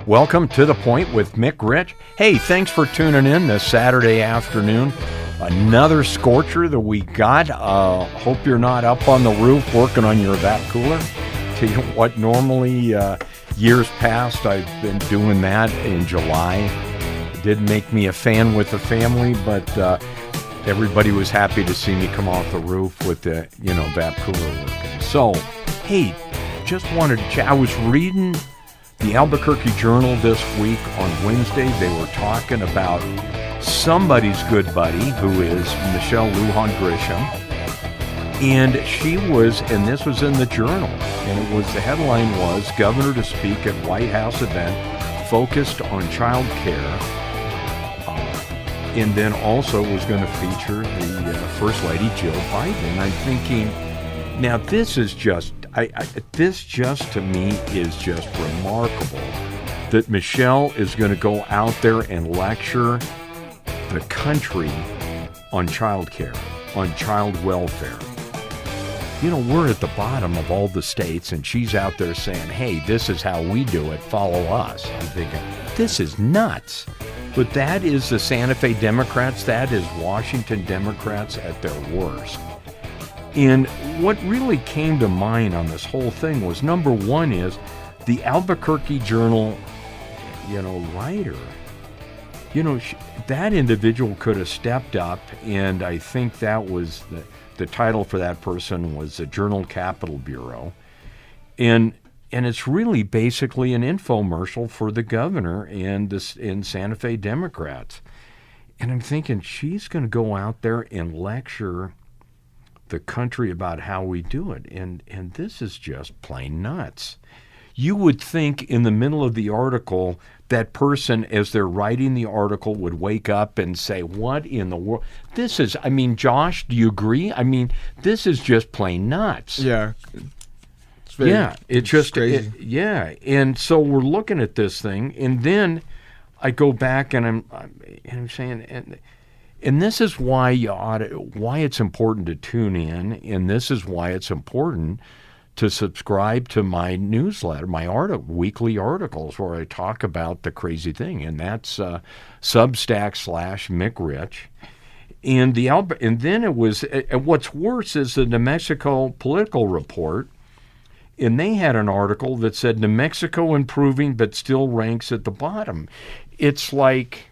Welcome to The Point with Mick Rich. Hey, thanks for tuning in this Saturday afternoon. Another scorcher that we got. Hope you're not up on the roof working on your vac cooler. Tell you what, normally years past I've been doing that in July. It did make me a fan with the family, but everybody was happy to see me come off the roof with the, vac cooler working. So, hey, just wanted to chat. I was reading the Albuquerque Journal this week on Wednesday. They were talking about somebody's good buddy, who is Michelle Lujan Grisham. And she was, and this was in the Journal, and it was, the headline was, Governor to speak at White House event focused on child care. And then also was going to feature the First Lady Jill Biden. And I'm thinking, now this is just, this just to me is just remarkable that Michelle is going to go out there and lecture the country on child care, on child welfare. We're at the bottom of all the states, and she's out there saying, hey, this is how we do it, follow us. I'm thinking, this is nuts. But that is the Santa Fe Democrats, that is Washington Democrats at their worst. And what really came to mind on this whole thing was, number one is the Albuquerque Journal, writer. That individual could have stepped up, and I think that was the title for that person was the Journal Capital Bureau. And it's really basically an infomercial for the governor and Santa Fe Democrats. And I'm thinking, she's going to go out there and lecture the country about how we do it. And this is just plain nuts. You would think in the middle of the article, that person, as they're writing the article, would wake up and say, what in the world? This is, Josh, do you agree? This is just plain nuts. Yeah. It's just crazy. And so we're looking at this thing, and then I go back and I'm saying, and this is why why it's important to tune in, and this is why it's important to subscribe to my newsletter, my weekly articles where I talk about the crazy thing, and that's Substack/Mick Rich. And then it was, what's worse is the New Mexico Political Report, and they had an article that said New Mexico improving but still ranks at the bottom. It's like,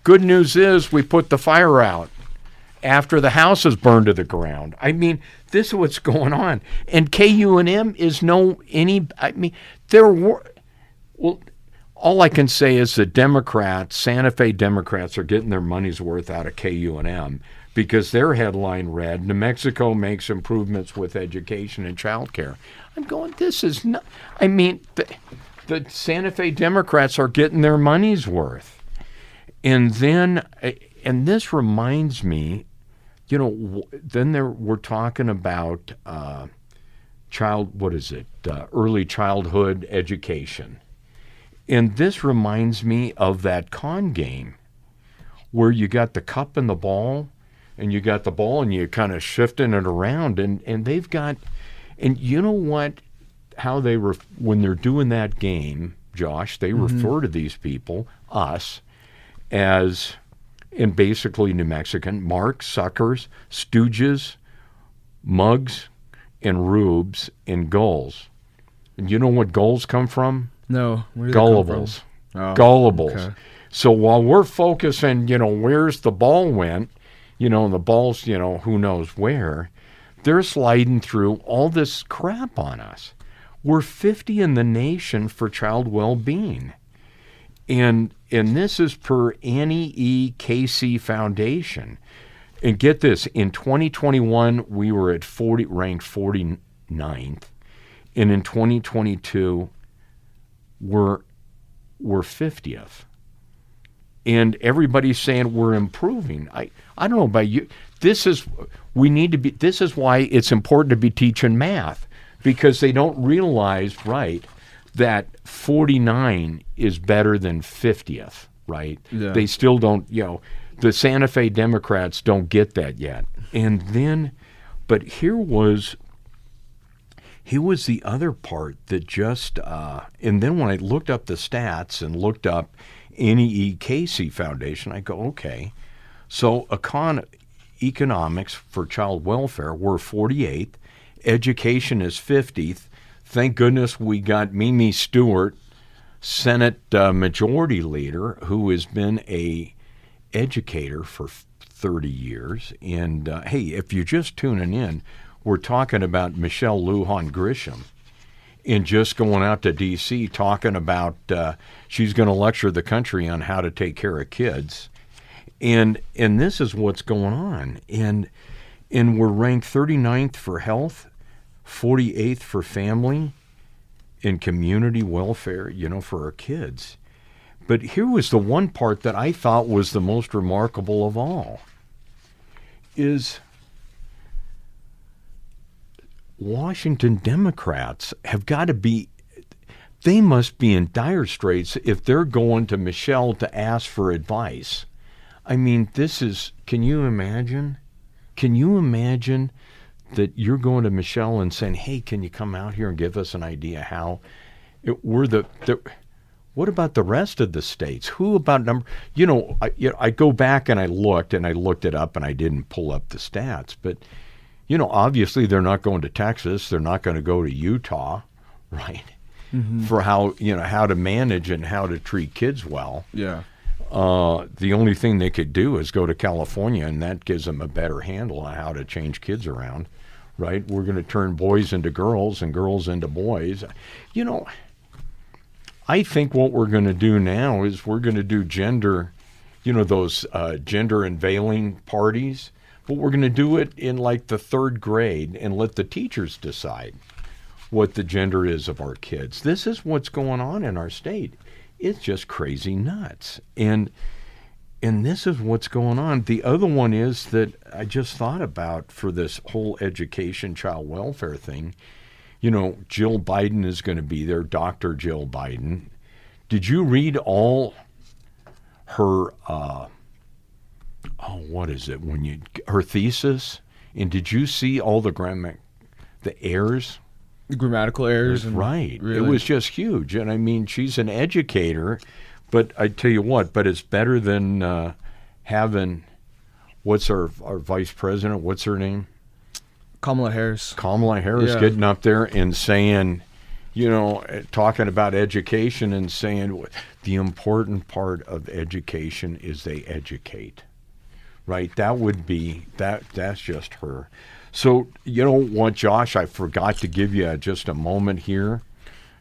good news is we put the fire out after the house is burned to the ground. This is what's going on. And KUNM is all I can say is the Democrats, Santa Fe Democrats, are getting their money's worth out of KUNM because their headline read, New Mexico makes improvements with education and child care. I'm going, this is not, the Santa Fe Democrats are getting their money's worth. And then, and this reminds me, then we're talking about early childhood education. And this reminds me of that con game where you got the cup and the ball, and you got the ball and you're kind of shifting it around, and they've got, and you know what, how when they're doing that game, Josh, they refer to these people, us, as, and basically New Mexican, marks, suckers, stooges, mugs, and rubes, and gulls. And you know what gulls come from? No. Gullibles. Oh, Gullibles. Okay. So while we're focusing, where's the ball went, and the ball's, who knows where, they're sliding through all this crap on us. We're 50 in the nation for child well-being. And this is per Annie E. Casey Foundation. And get this, in 2021, we were at ranked 49th. And in 2022, we're 50th. And everybody's saying we're improving. I don't know about you. This is why it's important to be teaching math, because they don't realize, right, that 49 is better than 50th, right? Yeah. They still don't, the Santa Fe Democrats don't get that yet. And then, but here was Here was the other part that just, and then when I looked up the stats and looked up Annie E. Casey Foundation, I go, okay, so economics for child welfare, we're 48th, education is 50th. Thank goodness we got Mimi Stewart, Senate Majority Leader, who has been a educator for 30 years. And hey, if you're just tuning in, we're talking about Michelle Lujan Grisham and just going out to D.C. talking about she's going to lecture the country on how to take care of kids. And this is what's going on. And we're ranked 39th for health, 48th for family and community welfare, for our kids. But here was the one part that I thought was the most remarkable of all, is Washington Democrats have got to be, they must be in dire straits if they're going to Michelle to ask for advice. I mean, can you imagine? Can you imagine that you're going to Michelle and saying, hey, can you come out here and give us an idea how what about the rest of the states? Who about number? I go back and I looked it up and I didn't pull up the stats, but obviously they're not going to Texas. They're not going to go to Utah, right? Mm-hmm. For how to manage and how to treat kids well. Yeah. The only thing they could do is go to California, and that gives them a better handle on how to change kids around, right? We're going to turn boys into girls and girls into boys. I think what we're going to do now is we're going to do gender, those gender unveiling parties, but we're going to do it in like the 3rd grade and let the teachers decide what the gender is of our kids. This is what's going on in our state. It's just crazy nuts. And this is what's going on. The other one is that I just thought about for this whole education, child welfare thing. Jill Biden is going to be there, Dr. Jill Biden. Did you read all her, what is it, her thesis? And did you see all the errors? Grammatical errors. Right. Really? It was just huge. And I mean, she's an educator, but I tell you what, it's better than having, what's our vice president, what's her name? Kamala Harris getting up there and saying, talking about education and saying the important part of education is they educate, right? That would be, that's just her. So, you know what, Josh, I forgot to give you just a moment here.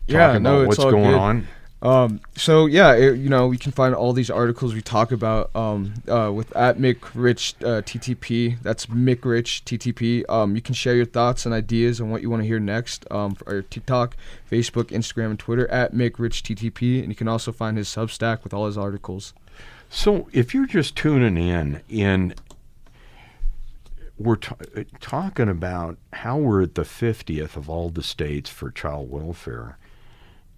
About what's going on. We can find all these articles we talk about with at Mick Rich TTP. That's Mick Rich TTP. You can share your thoughts and ideas on what you want to hear next for our TikTok, Facebook, Instagram, and Twitter at Mick Rich TTP. And you can also find his Substack with all his articles. So if you're just tuning in we're talking about how we're at the 50th of all the states for child welfare.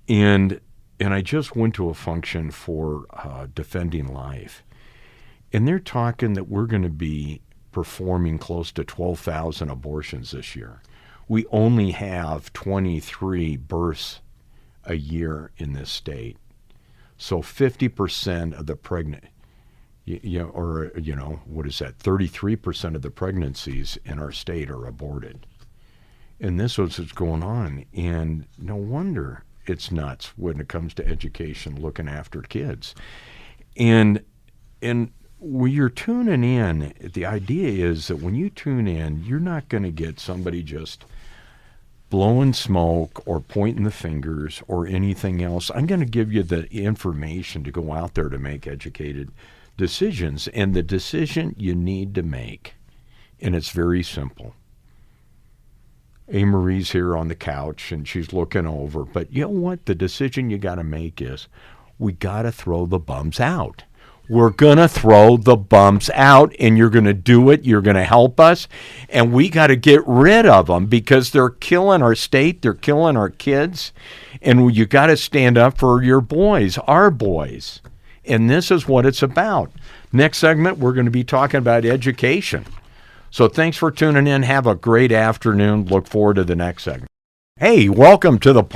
And I just went to a function for Defending Life. And they're talking that we're going to be performing close to 12,000 abortions this year. We only have 23 births a year in this state. So 50% of the pregnant, what is that? 33% of the pregnancies in our state are aborted. And this is what's going on. And no wonder it's nuts when it comes to education, looking after kids. And when you're tuning in, the idea is that when you tune in, you're not going to get somebody just blowing smoke or pointing the fingers or anything else. I'm going to give you the information to go out there to make educated decisions. And the decision you need to make, and it's very simple. Marie's here on the couch and she's looking over, but you know what? The decision you got to make is we got to throw the bums out. We're going to throw the bums out, and you're going to do it. You're going to help us, and we got to get rid of them because they're killing our state. They're killing our kids, and you got to stand up for your boys, our boys, and this is what it's about. Next segment, we're going to be talking about education. So thanks for tuning in. Have a great afternoon. Look forward to the next segment. Hey, welcome to the